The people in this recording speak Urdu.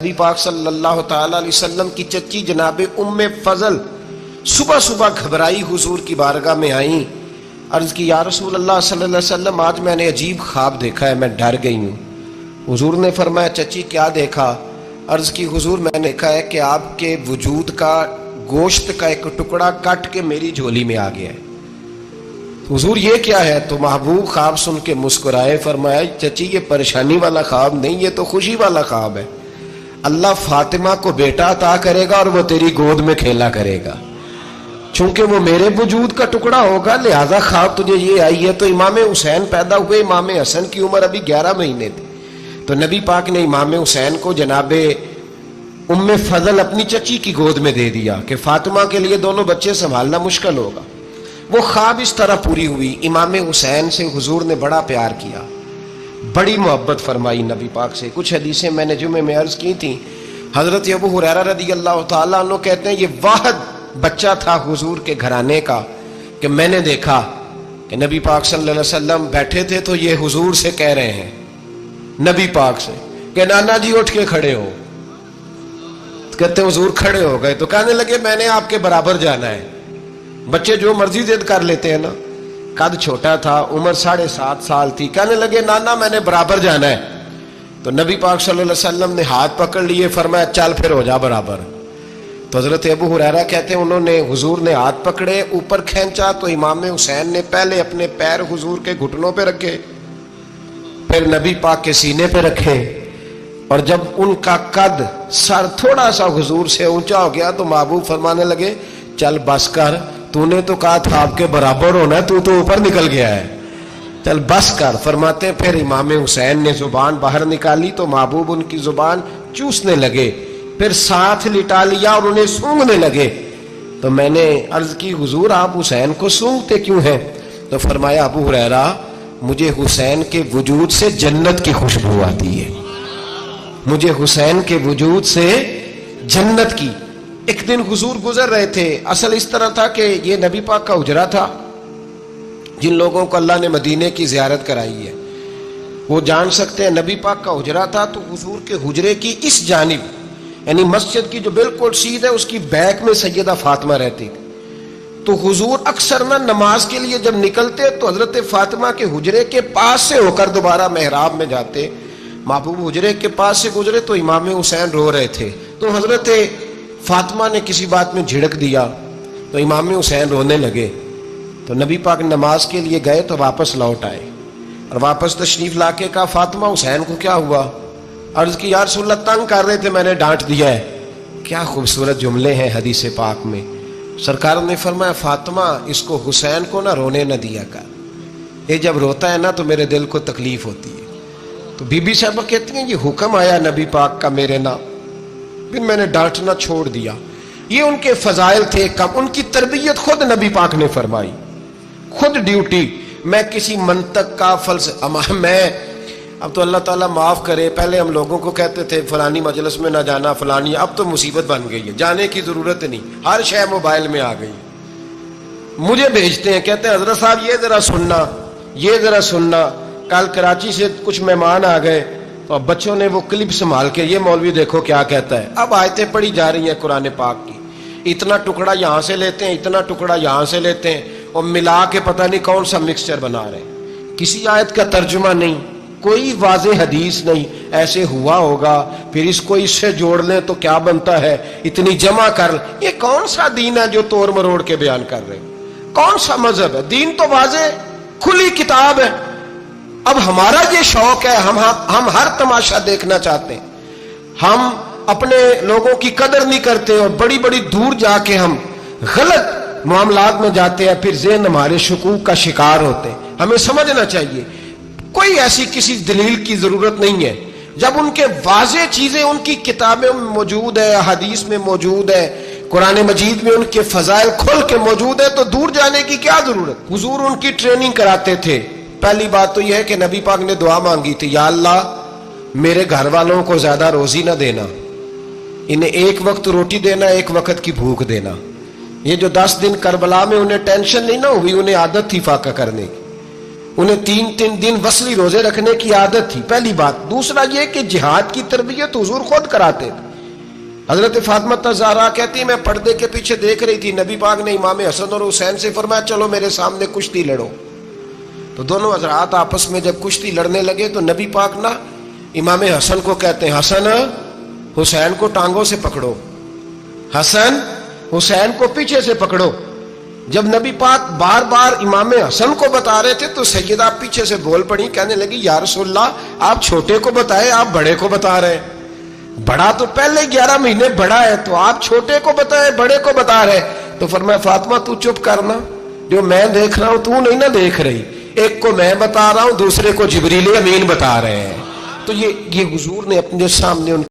نبی پاک صلی اللہ تعالی علیہ وسلم کی چچی جناب ام فضل صبح صبح گھبرائی حضور کی بارگاہ میں آئیں، عرض کی یا رسول اللہ صلی اللہ علیہ وسلم آج میں نے عجیب خواب دیکھا ہے، میں ڈر گئی ہوں۔ حضور نے فرمایا چچی کیا دیکھا؟ عرض کی حضور میں نے دیکھا ہے کہ آپ کے وجود کا گوشت کا ایک ٹکڑا کٹ کے میری جھولی میں آ گیا ہے۔ حضور یہ کیا ہے؟ تو محبوب خواب سن کے مسکرائے، فرمایا چچی یہ پریشانی والا خواب نہیں، یہ تو خوشی والا خواب ہے۔ اللہ فاطمہ کو بیٹا عطا کرے گا اور وہ تیری گود میں کھیلا کرے گا، چونکہ وہ میرے وجود کا ٹکڑا ہوگا، لہذا خواب تجھے یہ آئی ہے۔ تو امام حسین پیدا ہوئے، امام حسن کی عمر ابھی 11 مہینے تھی، تو نبی پاک نے امام حسین کو جناب ام فضل اپنی چچی کی گود میں دے دیا کہ فاطمہ کے لیے دونوں بچے سنبھالنا مشکل ہوگا۔ وہ خواب اس طرح پوری ہوئی۔ امام حسین سے حضور نے بڑا پیار کیا، بڑی محبت فرمائی نبی پاک سے۔ کچھ حدیثیں میں نے جمعے میں عرض کی تھیں، حضرت ابو ہریرہ رضی اللہ تعالیٰ عنہ کہتے ہیں یہ واحد بچہ تھا حضور کے گھرانے کا کہ میں نے دیکھا کہ نبی پاک صلی اللہ علیہ وسلم بیٹھے تھے تو یہ حضور سے کہہ رہے ہیں، نبی پاک سے کہ نانا جی اٹھ کے کھڑے ہو۔ کہتے حضور کھڑے ہو گئے تو کہنے لگے میں نے آپ کے برابر جانا ہے۔ بچے جو مرضی ضد کر لیتے ہیں نا، قد چھوٹا تھا، عمر 7.5 سال تھی، کہنے لگے نانا میں نے برابر جانا ہے۔ تو نبی پاک صلی اللہ علیہ وسلم نے ہاتھ پکڑ لیے، فرمایا چل پھر ہو جا برابر۔ تو حضرت ابو ہریرہ کہتے ہیں انہوں نے حضور نے ہاتھ پکڑے، اوپر کھینچا تو امام حسین نے پہلے اپنے پیر حضور کے گھٹنوں پہ رکھے، پھر نبی پاک کے سینے پہ رکھے، اور جب ان کا قد سر تھوڑا سا حضور سے اونچا ہو گیا تو محبوب فرمانے لگے چل بس کر، تو نے تو کہا تھا آپ کے برابر ہونا، تو اوپر نکل گیا ہے، چل بس کر۔ فرماتے ہیں پھر امام حسین نے زبان باہر نکالی تو محبوب ان کی زبان چوسنے لگے، پھر ساتھ لٹا لیا اور انہیں سونگھنے لگے۔ تو میں نے عرض کی حضور آپ حسین کو سونگھتے کیوں ہیں؟ تو فرمایا ابو ہریرہ مجھے حسین کے وجود سے جنت کی خوشبو آتی ہے، مجھے حسین کے وجود سے جنت کی۔ ایک دن حضور گزر رہے تھے، اصل اس طرح تھا کہ یہ نبی پاک کا حجرہ تھا، جن لوگوں کو اللہ نے مدینے کی زیارت کرائی ہے وہ جان سکتے ہیں، نبی پاک کا حجرہ تھا۔ تو حضور کے حجرے کی اس جانب یعنی مسجد کی جو بالکل سیدھ ہے اس کی بیک میں سیدہ فاطمہ رہتی تھی۔ تو حضور اکثر نہ نماز کے لیے جب نکلتے تو حضرت فاطمہ کے حجرے کے پاس سے ہو کر دوبارہ محراب میں جاتے۔ محبوب حجرے کے پاس سے گزرے تو امام حسین رو رہے تھے، تو حضرت فاطمہ نے کسی بات میں جھڑک دیا تو امام حسین رونے لگے۔ تو نبی پاک نماز کے لیے گئے تو واپس لوٹ آئے، اور واپس تشریف لا کے کہا فاطمہ حسین کو کیا ہوا؟ عرض کی یا رسول اللہ تنگ کر رہے تھے، میں نے ڈانٹ دیا ہے۔ کیا خوبصورت جملے ہیں حدیث پاک میں۔ سرکار نے فرمایا فاطمہ اس کو حسین کو نہ رونے نہ دیا کر، یہ جب روتا ہے نا تو میرے دل کو تکلیف ہوتی ہے۔ تو بی بی صاحبہ کہتی ہیں یہ حکم آیا نبی پاک کا میرے نام، پھر میں نے ڈانٹنا چھوڑ دیا۔ یہ ان کے فضائل تھے کم، ان کی تربیت خود نبی پاک نے فرمائی، خود ڈیوٹی۔ میں کسی منطق کا فلسفہ میں اب تو اللہ تعالیٰ معاف کرے، پہلے ہم لوگوں کو کہتے تھے فلانی مجلس میں نہ جانا فلانی، اب تو مصیبت بن گئی ہے، جانے کی ضرورت نہیں، ہر شے موبائل میں آ گئی۔ مجھے بھیجتے ہیں، کہتے ہیں حضرت صاحب یہ ذرا سننا، یہ ذرا سننا۔ کل کراچی سے کچھ مہمان آ گئے تو اب بچوں نے وہ کلپ سنبھال کے یہ مولوی دیکھو کیا کہتا ہے۔ اب آیتیں پڑھی جا رہی ہیں قرآن پاک کی، اتنا ٹکڑا یہاں سے لیتے ہیں، اتنا ٹکڑا یہاں سے لیتے ہیں، اور ملا کے پتہ نہیں کون سا مکسچر بنا رہے ہیں۔ کسی آیت کا ترجمہ نہیں، کوئی واضح حدیث نہیں، ایسے ہوا ہوگا پھر اس کو اس سے جوڑ لیں تو کیا بنتا ہے، اتنی جمع کر لیں۔ یہ کون سا دین ہے جو توڑ مروڑ کے بیان کر رہے ہیں؟ کون سا مذہب ہے؟ دین تو واضح کھلی کتاب ہے۔ اب ہمارا یہ شوق ہے، ہم ہر تماشا دیکھنا چاہتے ہیں، ہم اپنے لوگوں کی قدر نہیں کرتے اور بڑی بڑی دور جا کے ہم غلط معاملات میں جاتے ہیں، پھر ذہن ہمارے شکوک کا شکار ہوتے ہیں۔ ہمیں سمجھنا چاہیے کوئی ایسی کسی دلیل کی ضرورت نہیں ہے، جب ان کے واضح چیزیں ان کی کتابیں میں موجود ہے، حدیث میں موجود ہے، قرآن مجید میں ان کے فضائل کھل کے موجود ہے، تو دور جانے کی کیا ضرورت؟ حضور ان کی ٹریننگ کراتے تھے۔ پہلی بات تو یہ ہے کہ نبی پاک نے دعا مانگی تھی، یا اللہ میرے گھر والوں کو زیادہ روزی نہ دینا، انہیں ایک وقت روٹی دینا، ایک وقت کی بھوک دینا۔ یہ جو 10 دن کربلا میں انہیں ٹینشن نہیں نہ ہوئی، انہیں عادت تھی فاقہ کرنے کی، انہیں 3 دن وصلی روزے رکھنے کی عادت تھی، پہلی بات۔ دوسرا یہ کہ جہاد کی تربیت حضور خود کراتے تھے۔ حضرت فاطمہ زہرا کہتی ہیں میں پردے کے پیچھے دیکھ رہی تھی، نبی پاک نے امام حسن اور حسین سے فرمایا چلو میرے سامنے کشتی لڑو۔ تو دونوں حضرات آپس میں جب کشتی لڑنے لگے تو نبی پاک نا امام حسن کو کہتے ہیں حسن حسین کو ٹانگوں سے پکڑو، حسن حسین کو پیچھے سے پکڑو۔ جب نبی پاک بار بار امام حسن کو بتا رہے تھے تو سیدہ پیچھے سے بول پڑی، کہنے لگی یا رسول اللہ آپ چھوٹے کو بتائے، آپ بڑے کو بتا رہے ہیں، بڑا تو پہلے 11 مہینے بڑا ہے، تو آپ چھوٹے کو بتائے بڑے کو بتا رہے۔ تو فرمایا فاطمہ تو چپ کرنا، جو میں دیکھ رہا ہوں تو نہیں نہ دیکھ رہی، ایک کو میں بتا رہا ہوں دوسرے کو جبریل امین بتا رہے ہیں۔ تو یہ حضور نے اپنے سامنے ان